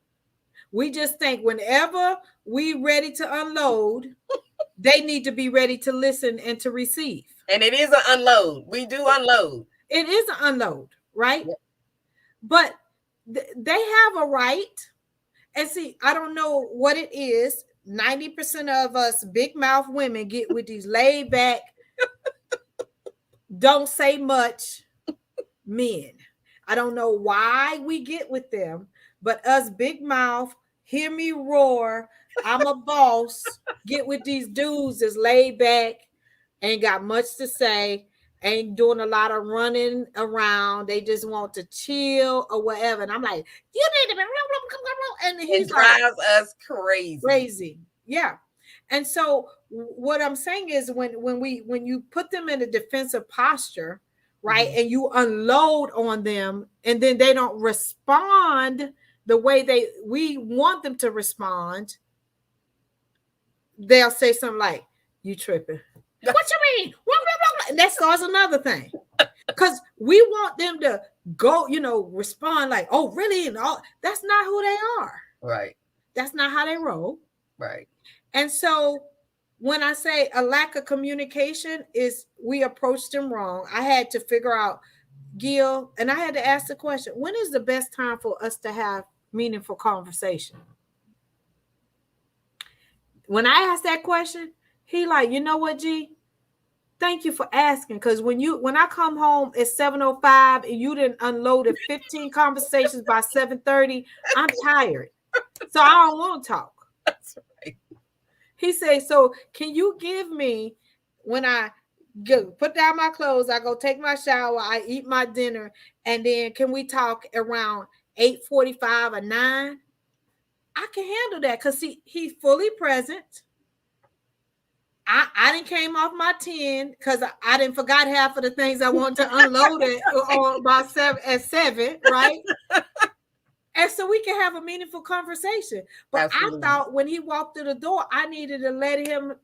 We just think whenever we ready to unload, they need to be ready to listen and to receive. And it is an unload. We do unload. It is an unload, right? Yep. But they have a right. And see, I don't know what it is. 90% of us big mouth women get with these laid back, don't say much men. I don't know why we get with them. But us big mouth, hear me roar, I'm a boss, get with these dudes that's laid back, ain't got much to say, ain't doing a lot of running around. They just want to chill or whatever. And I'm like, you need to be, and he's it drives us crazy. Crazy. Yeah. And so what I'm saying is when you put them in a defensive posture, right, and you unload on them, and then they don't respond the way we want them to respond, they'll say something like, you tripping. What you mean? And that starts another thing. Because we want them to go, respond like, oh, really? And all. That's not who they are. Right. That's not how they roll. Right. And so when I say a lack of communication is we approached them wrong, I had to figure out, Gail, and I had to ask the question, when is the best time for us to have meaningful conversation? When I asked that question, he like, you know what, G? Thank you for asking. Because when I come home at 7:05 and you didn't unloaded 15 conversations by 7:30, I'm tired. So I don't want to talk. That's right. He said, so can you give me when I go put down my clothes, I go take my shower, I eat my dinner, and then can we talk around 8:45 or 9? I can handle that because he's fully present. I didn't came off my 10 because I didn't forgot half of the things I want to unload it on about 7 at 7, right? And so we can have a meaningful conversation. But Absolutely. I thought when he walked through the door, I needed to let him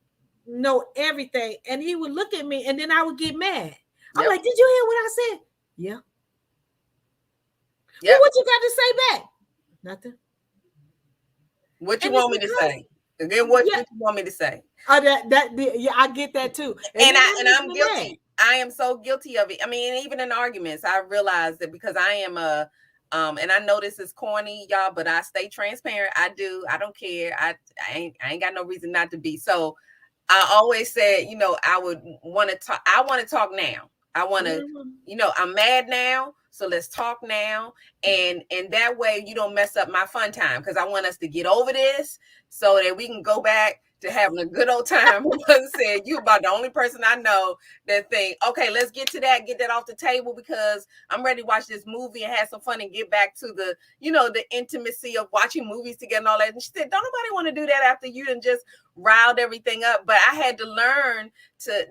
know everything. And he would look at me and then I would get mad. I'm like, did you hear what I said? Yeah. Well, what you got to say back? Nothing. What you want me to say? Again, what you want me to say? Oh, yeah, I get that too. And I'm guilty. I am so guilty of it. I mean, even in arguments, I realize that because I am a and I know this is corny, y'all, but I stay transparent. I do. I don't care. I ain't got no reason not to be. So I always said, you know, I would want to talk. I want to talk now. I want to, you know, I'm mad now. So let's talk now. And that way you don't mess up my fun time. Because I want us to get over this so that we can go back to having a good old time. Said you about the only person I know that think, okay, let's get that off the table because I'm ready to watch this movie and have some fun and get back to the, you know, the intimacy of watching movies together and all that. And she said, don't nobody want to do that after you and just riled everything up. But I had to learn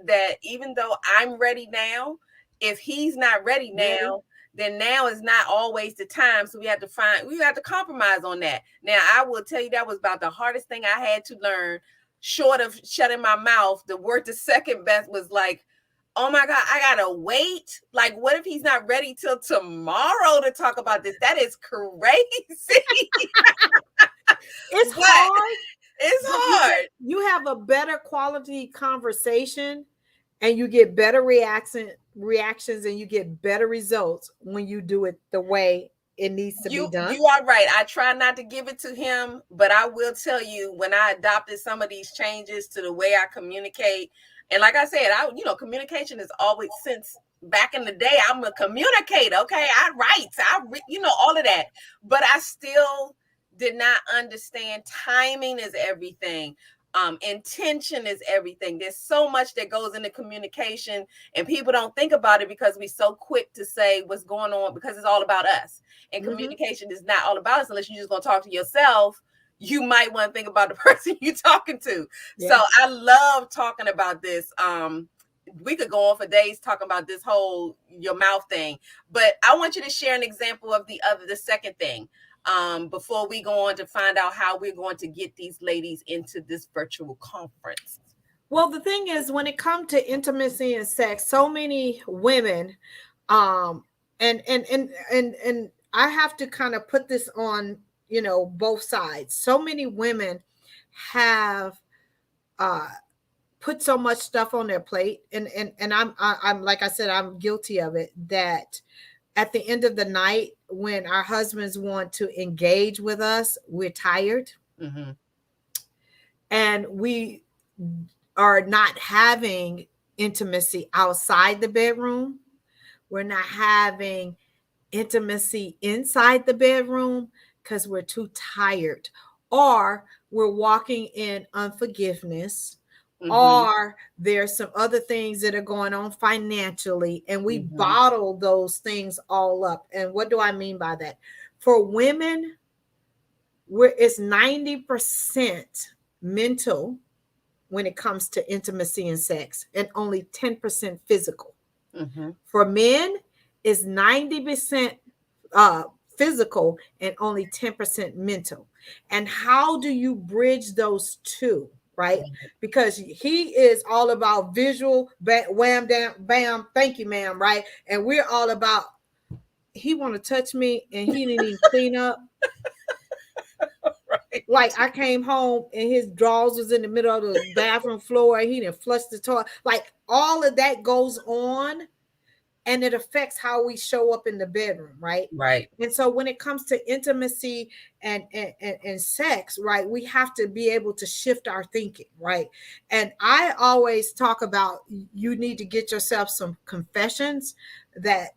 that even though I'm ready now, if he's not ready now, then now is not always the time. So we have to compromise on that. Now, I will tell you that was about the hardest thing I had to learn, short of shutting my mouth. The second best was like, oh my God, I gotta wait. Like, what if he's not ready till tomorrow to talk about this? That is crazy. It's hard. It's hard. You have a better quality conversation and you get better reactions and you get better results when you do it the way it needs to be done. You are right. I try not to give it to him, but I will tell you when I adopted some of these changes to the way I communicate. And like I said, communication is always, since back in the day, I'm a communicator. Okay. I write, all of that, but I still did not understand timing is everything. Intention is everything. There's so much that goes into communication and people don't think about it because we're so quick to say what's going on because it's all about us. And communication is not all about us unless you're just going to talk to yourself. You might want to think about the person you're talking to. Yeah. So I love talking about this. We could go on for days talking about this whole your mouth thing, but I want you to share an example of the second thing. Before we go on to find out how we're going to get these ladies into this virtual conference. Well, the thing is, when it comes to intimacy and sex, so many women, and I have to kind of put this on, both sides. So many women have put so much stuff on their plate, and I'm like I said, I'm guilty of it, that at the end of the night, when our husbands want to engage with us, we're tired. Mm-hmm. And we are not having intimacy outside the bedroom. We're not having intimacy inside the bedroom because we're too tired. Or we're walking in unforgiveness. Mm-hmm. Or there's some other things that are going on financially, and we bottle those things all up. And what do I mean by that? For women, it's 90% mental when it comes to intimacy and sex, and only 10% physical. Mm-hmm. For men, it's 90% physical and only 10% mental. And how do you bridge those two? Right? Because he is all about visual, wham, damn, bam, thank you, ma'am, right? And we're all about, he want to touch me and he didn't even clean up. Right. Like I came home and his drawers was in the middle of the bathroom floor and he didn't flush the toilet. Like all of that goes on and it affects how we show up in the bedroom, right? Right. And so when it comes to intimacy and sex, right, we have to be able to shift our thinking, right? And I always talk about, you need to get yourself some confessions that,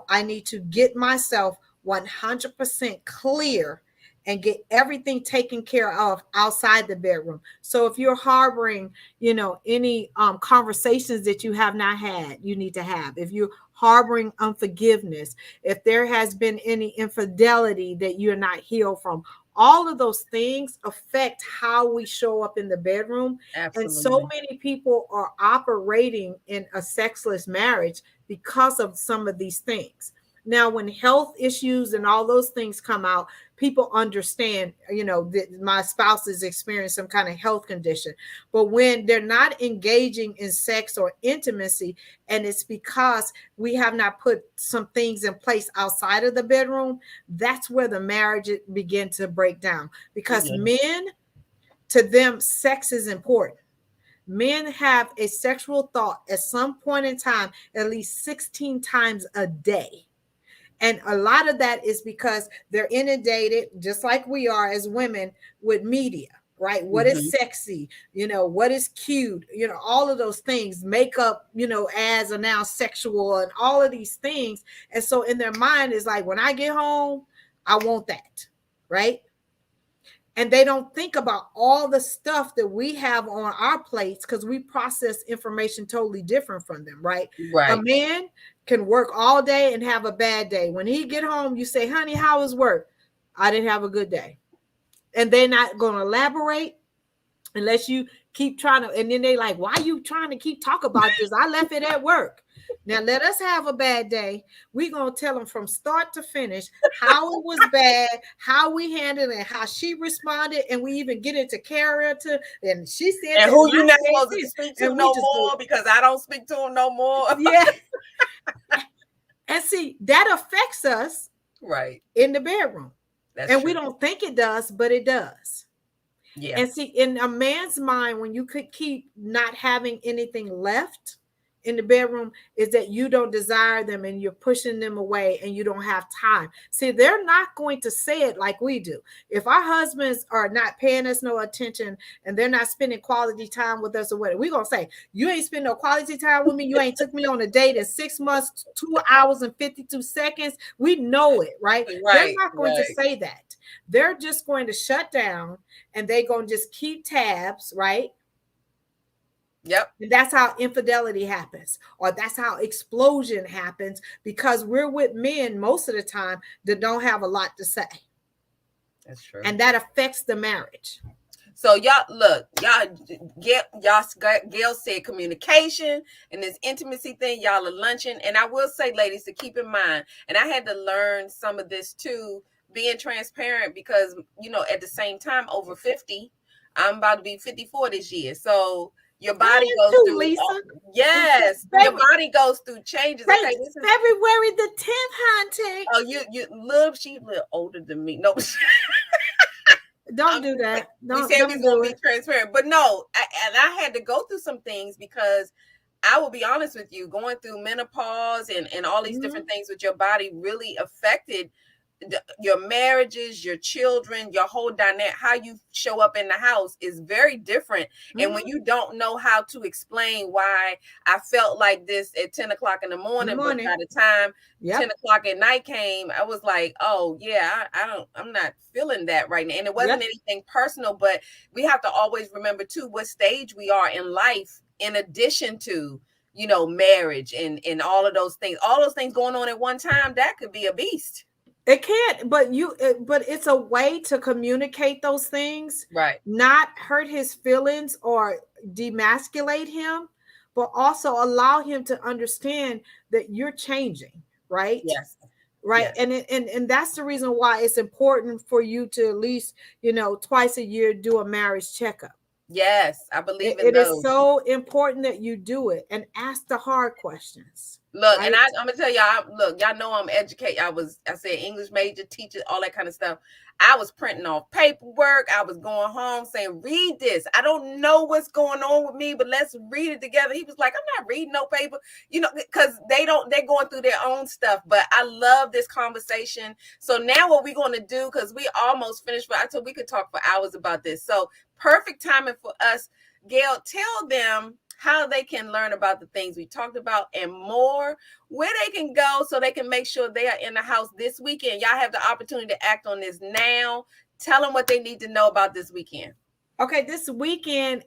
I need to get myself 100% clear and get everything taken care of outside the bedroom. So if you're harboring, any conversations that you have not had, you need to have. If you're harboring unforgiveness, if there has been any infidelity that you're not healed from, all of those things affect how we show up in the bedroom. And so Absolutely. many people are operating in a sexless marriage because of some of these things. Now, when health issues and all those things come out, people understand, that my spouse is experiencing some kind of health condition. But when they're not engaging in sex or intimacy, and it's because we have not put some things in place outside of the bedroom, that's where the marriage begin to break down. Because Yeah. men, to them, sex is important. Men have a sexual thought at some point in time, at least 16 times a day. And a lot of that is because they're inundated, just like we are as women, with media, right? What is Mm-hmm. sexy? What is cute? All of those things, makeup, as a now sexual, and all of these things. And so in their mind is like, when I get home, I want that, right? And they don't think about all the stuff that we have on our plates, because we process information totally different from them, right? A Right. man can work all day and have a bad day. When he get home, you say, honey, how was work? I didn't have a good day. And they're not going to elaborate unless you keep trying to. And then they like, why are you trying to keep talk about this? I left it at work. Now let us have a bad day. We're going to tell them from start to finish how it was bad, how we handled it, how she responded, and we even get into character. And she said And that, who and you I not said supposed to this, speak to and we no just go, more, because I don't speak to him no more. yeah. And see, that affects us Right. in the bedroom. That's And true. we don't think it does, but it does. Yeah. And see, in a man's mind, when you could keep not having anything left in the bedroom, is that you don't desire them and you're pushing them away and you don't have time. See, they're not going to say it like we do. If our husbands are not paying us no attention and they're not spending quality time with us or whatever, we're going to say, you ain't spend no quality time with me. You ain't took me on a date in 6 months, 2 hours and 52 seconds. We know it, right? They're Right. not going to Right. say that. They're just going to shut down and they're going to just keep tabs, right? Yep. And that's how infidelity happens, or that's how explosion happens, because we're with men most of the time that don't have a lot to say. That's true. And that affects the marriage. So y'all look, Gail said communication and this intimacy thing, y'all are lunching. And I will say, ladies, to keep in mind, and I had to learn some of this too, being transparent, because at the same time, over 50, I'm about to be 54 this year. So your body goes too, through, Lisa. yes, your body goes through changes. Okay, this is February the 10th, hunting. oh, she's a little older than me. No. Don't do that. We said Don't we was do gonna it. be transparent, but no, I had to go through some things, because I will be honest with you, going through menopause and all these different things with your body really affected your marriages, your children, your whole dynamic. How you show up in the house is very different. And when you don't know how to explain why I felt like this at 10 o'clock in the morning, but by the time 10 o'clock at night came, I was like, oh yeah, I'm not feeling that right now. And it wasn't anything personal, but we have to always remember too what stage we are in life, in addition to marriage and all of those things going on at one time. That could be a beast. It can't, but it's a way to communicate those things, right? Not hurt his feelings or demasculate him, but also allow him to understand that you're changing, right? Yes. Right. Yes. And that's the reason why it's important for you to at least, twice a year do a marriage checkup. Yes, I believe in it those. is so important that you do it and ask the hard questions. Look, and right? I'm gonna tell y'all. Look, y'all know I'm educated. I said English major, teacher, all that kind of stuff. I was printing off paperwork. I was going home saying, "Read this. I don't know what's going on with me, but let's read it together." He was like, "I'm not reading no paper," because they don't. They're going through their own stuff. But I love this conversation. So now what we're going to do, because we almost finished, but I told we could talk for hours about this. So perfect timing for us. Gail, tell them how they can learn about the things we talked about and more, where they can go so they can make sure they are in the house this weekend. Y'all have the opportunity to act on this now. Tell them what they need to know about this weekend. Okay, this weekend,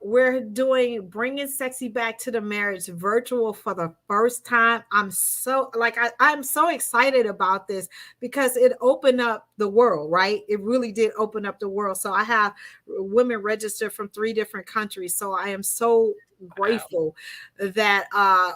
we're doing Bringing Sexy Back to the Marriage virtual for the first time. I'm so excited about this because it opened up the world, right? It really did open up the world. So I have women registered from 3 different countries. So I am so grateful that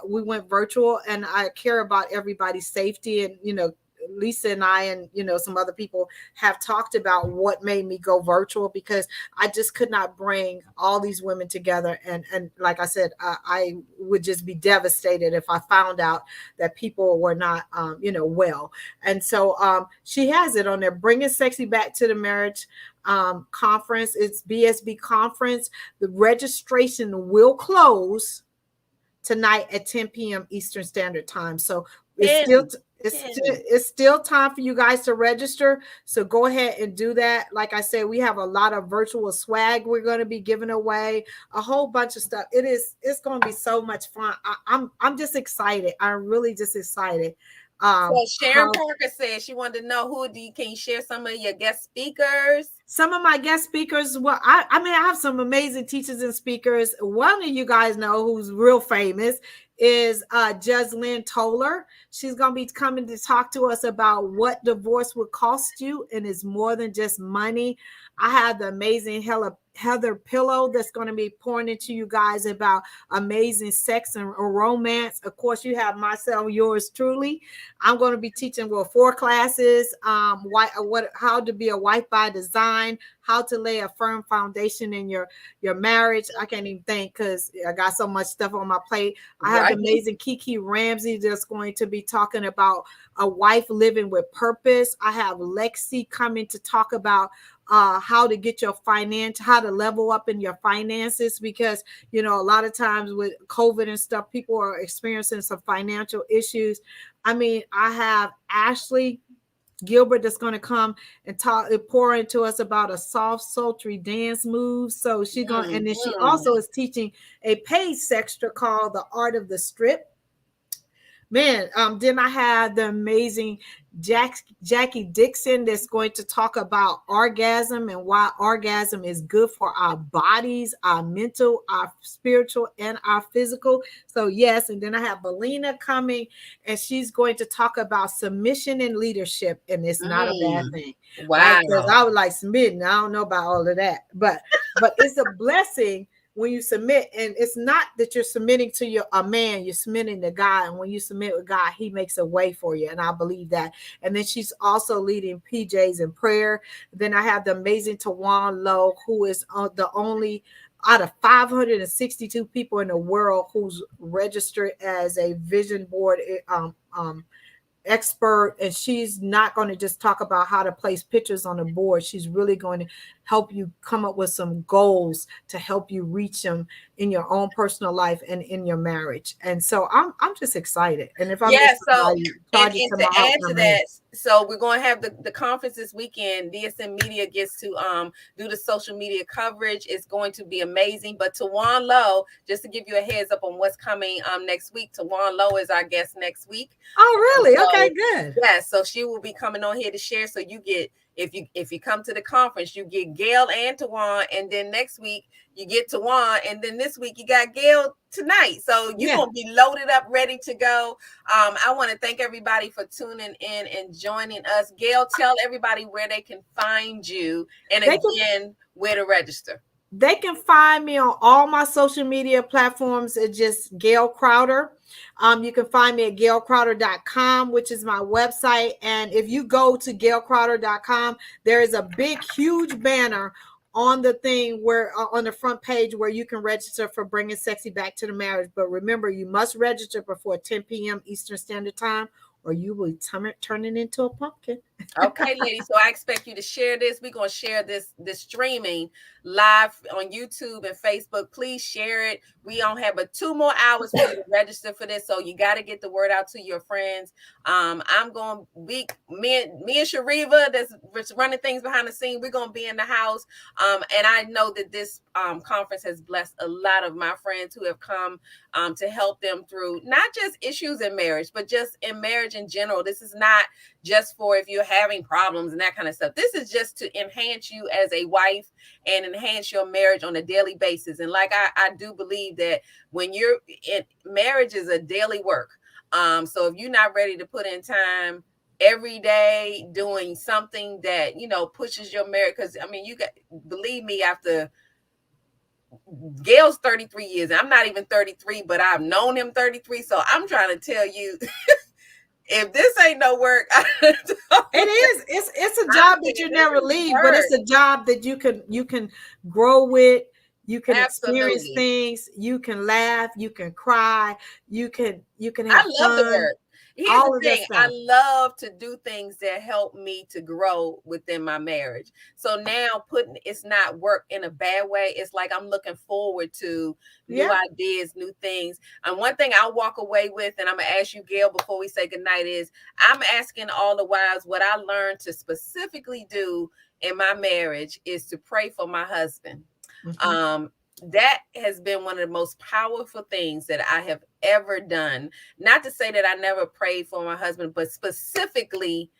we went virtual, and I care about everybody's safety. And Lisa and I and some other people have talked about what made me go virtual, because I just could not bring all these women together, and like I said, I would just be devastated if I found out that people were not well. And so she has it on there, Bringing Sexy Back to the Marriage conference. It's BSB Conference. The registration will close tonight at 10 p.m. Eastern Standard Time. So it's still time for you guys to register. So go ahead and do that. Like I said, we have a lot of virtual swag we're going to be giving away, a whole bunch of stuff. It's going to be so much fun. I'm just excited. I'm really just excited. So Sharon Parker said she wanted to know can you share some of your guest speakers? Some of my guest speakers, well, I mean, I have some amazing teachers and speakers. One of you guys know who's real famous is Judge Lynn Toller. She's going to be coming to talk to us about what divorce would cost you, and it's more than just money. I have the amazing Heather Pillow that's going to be pouring into you guys about amazing sex and romance. Of course, you have myself, yours truly. I'm going to be teaching 4 classes, how to be a wife by design, how to lay a firm foundation in your marriage. I can't even think because I got so much stuff on my plate. I have the amazing Kiki Ramsey that's going to be talking about a wife living with purpose. I have Lexi coming to talk about how to get your how to level up in your finances, because a lot of times with COVID and stuff, people are experiencing some financial issues. I mean, I have Ashley Gilbert that's going to come and pour into us about a soft, sultry dance move. So she's going, and then she also is teaching a paid sextra called The Art of the Strip. Man, then I had the amazing Jackie Dixon that's going to talk about orgasm and why orgasm is good for our bodies, our mental, our spiritual, and our physical. So yes, and then I have Belina coming, and she's going to talk about submission and leadership, and it's not a bad thing. Wow. Right? Because I was like submitting. I don't know about all of that, but it's a blessing when you submit, and it's not that you're submitting to a man, you're submitting to God. And when you submit with God, he makes a way for you. And I believe that. And then she's also leading PJs in prayer. Then I have the amazing Tawan Lowe, who is the only out of 562 people in the world who's registered as a vision board expert. And she's not going to just talk about how to place pictures on the board. She's really going to help you come up with some goals to help you reach them in your own personal life and in your marriage. And so I'm just excited. And if I'm and to add to that, so we're going to have the conference this weekend. DSM Media gets to do the social media coverage. It's going to be amazing. But Tawan Lowe, just to give you a heads up on what's coming next week, Tawan Lowe is our guest next week. Oh, really? So, okay, good. Yeah, so she will be coming on here to share. So you get, if you come to the conference, you get Gail and Tawan, and then next week you get Tawan, and then this week you got Gail tonight. So you're gonna be loaded up, ready to go. I want to thank everybody for tuning in and joining us. Gail, tell everybody where they can find you, and again, where to register. They can find me on all my social media platforms. It's just Gail Crowder. You can find me at gailcrowder.com, which is my website. And if you go to gailcrowder.com, there is a big, huge banner on the thing where on the front page where you can register for bringing sexy back to the marriage. But remember, you must register before 10 p.m. Eastern Standard Time, or you will turn it into a pumpkin. Okay, ladies. So I expect you to share this. We're gonna share this streaming live on YouTube and Facebook. Please share it. We don't have but 2 more hours for you to register for this, so you got to get the word out to your friends. I'm gonna be me and Shariva that's running things behind the scene. We're gonna be in the house. And I know that this conference has blessed a lot of my friends who have come to help them through not just issues in marriage, but just in marriage in general. This is not just for if you're having problems and that kind of stuff. This is just to enhance you as a wife and enhance your marriage on a daily basis. And like I do believe that when you're in marriage is a daily work. So if you're not ready to put in time every day doing something that pushes your marriage, because I mean, you got, believe me, after Gail's 33 years, and I'm not even 33, but I've known him 33. So I'm trying to tell you, if this ain't no work, it is. It's a job that you never leave, but it's a job that you can grow with. You can experience things. You can laugh. You can cry. You can have fun. I love the work. Here's the thing. I love to do things that help me to grow within my marriage. So now it's not work in a bad way. It's like I'm looking forward to new ideas, new things. And one thing I'll walk away with, and I'm going to ask you, Gail, before we say goodnight, is I'm asking all the wives what I learned to specifically do in my marriage is to pray for my husband. Mm-hmm. That has been one of the most powerful things that I have ever done. Not to say that I never prayed for my husband, but specifically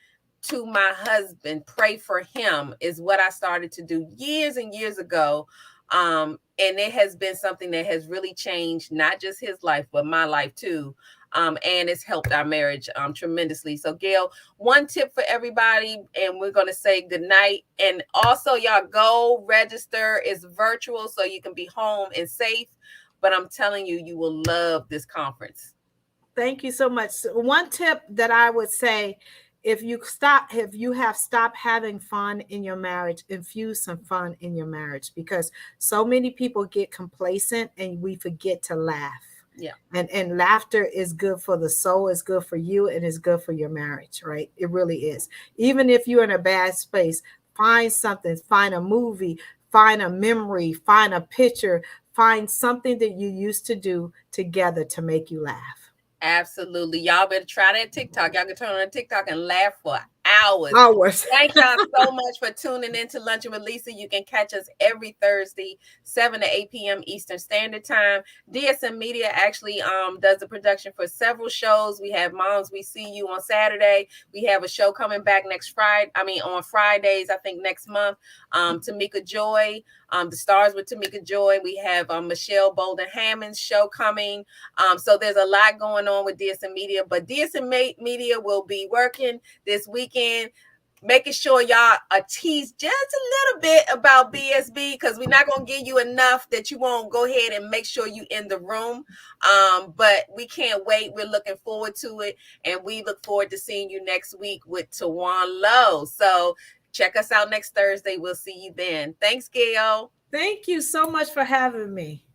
to my husband, pray for him is what I started to do years and years ago. And it has been something that has really changed, not just his life, but my life too. And it's helped our marriage tremendously. So, Gail, one tip for everybody, and we're going to say goodnight. And also, y'all go register. It's virtual, so you can be home and safe. But I'm telling you, you will love this conference. Thank you so much. One tip that I would say, if you have stopped having fun in your marriage, infuse some fun in your marriage, because so many people get complacent and we forget to laugh. Yeah. And laughter is good for the soul, it's good for you, and it's good for your marriage, right? It really is. Even if you're in a bad space, find something, find a movie, find a memory, find a picture, find something that you used to do together to make you laugh. Absolutely. Y'all better try that TikTok. Y'all can turn on TikTok and laugh for hours. Thank y'all so much for tuning in to Lunchin with Lisa. You can catch us every Thursday, 7 to 8 p.m. Eastern Standard Time. DSM Media actually does the production for several shows. We have Moms We See You on Saturday. We have a show coming back on Fridays, I think next month. Tamika Joy, The Stars with Tamika Joy. We have Michelle Bolden Hammond's show coming. So there's a lot going on with DSM Media, but DSM Media will be working this weekend, making sure y'all tease just a little bit about BSB, because we're not going to give you enough that you won't go ahead and make sure you in the room. But we can't wait. We're looking forward to it, and we look forward to seeing you next week with Tawan Lowe. So check us out next Thursday. We'll see you then. Thanks, Gail. Thank you so much for having me.